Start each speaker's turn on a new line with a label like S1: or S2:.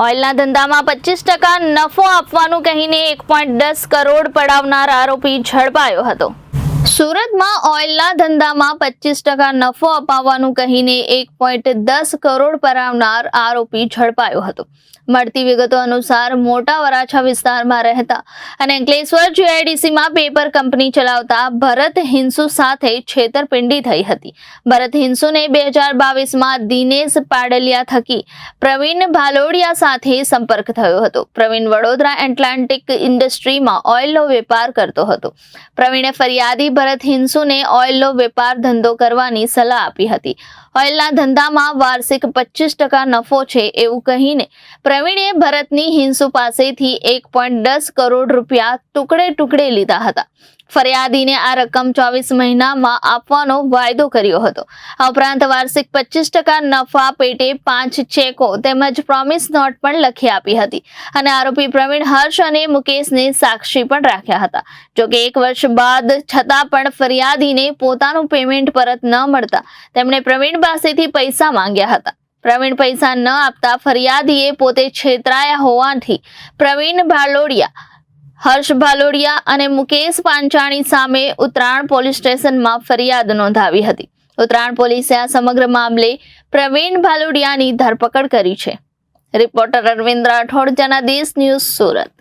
S1: ઓઇલના ધંધામાં 25% નફો આપવાનું કહીને 1.10 કરોડ પડાવનાર આરોપી ઝડપાયો હતો। સુરતમાં ઓઇલના ધંધામાં 25% નફો અપાવવાનું કહીને 1.10 કરોડ પડાવનાર આરોપી ઝડપાયો હતો। મળતી વિગતો અનુસાર મોટા વરાછા વિસ્તારમાં રહેતા અને અંકલેશ્વર જીઆઈડીસીમાં પેપર કંપની ચલાવતા ભરત હિંસુ સાથે છેતરપિંડી થઈ હતી। ભરત હિંસુને 2022માં દિનેશ પાડલિયા થકી પ્રવીણ ભાલોડિયા સાથે સંપર્ક થયો હતો। પ્રવીણ વડોદરા એટલાન્ટિક ઇન્ડસ્ટ્રીમાં ઓઇલનો વેપાર કરતો હતો। પ્રવીણે ફરિયાદી ભરત હિંસુને ઓઇલનો વેપાર ધંધો કરવાની સલાહ આપી હતી। ઓઇલના ધંધામાં વાર્ષિક 25% નફો છે એવું કહીને પ્રવીણે ભરતની હિંસુ પાસેથી 1.10 કરોડ રૂપિયા ટુકડે લીધા હતા। ફરિયાદીને આ રકમ 24 મહિનામાં આપવાનો વાયદો કર્યો હતો। આ ઉપરાંત વાર્ષિક 25% નફા પેટે 5 ચેકો તેમજ પ્રોમિસ નોટ પણ લખી આપી હતી અને આરોપી પ્રવીણ હર્ષ અને મુકેશને સાક્ષી પણ રાખ્યા હતા। જોકે 1 વર્ષ બાદ છતાં પણ ફરિયાદીને પોતાનું પેમેન્ટ પરત ન મળતા તેમણે પ્રવીણ પાસેથી પૈસા માંગ્યા હતા। પ્રવીણ પૈસા ન આપતા ફરિયાદીએ પોતે છેતરાયા હોવાથી પ્રવીણ ભાલોડિયા, હર્ષ ભાલોડિયા અને મુકેશ પાંચાણી સામે ઉત્તરાયણ પોલીસ સ્ટેશનમાં ફરિયાદ નોંધાવી હતી। ઉત્તરાયણ પોલીસે આ સમગ્ર મામલે પ્રવીણ ભાલોડિયાની ધરપકડ કરી છે। Reporter Arvind Rathod, Janadesh news, Surat.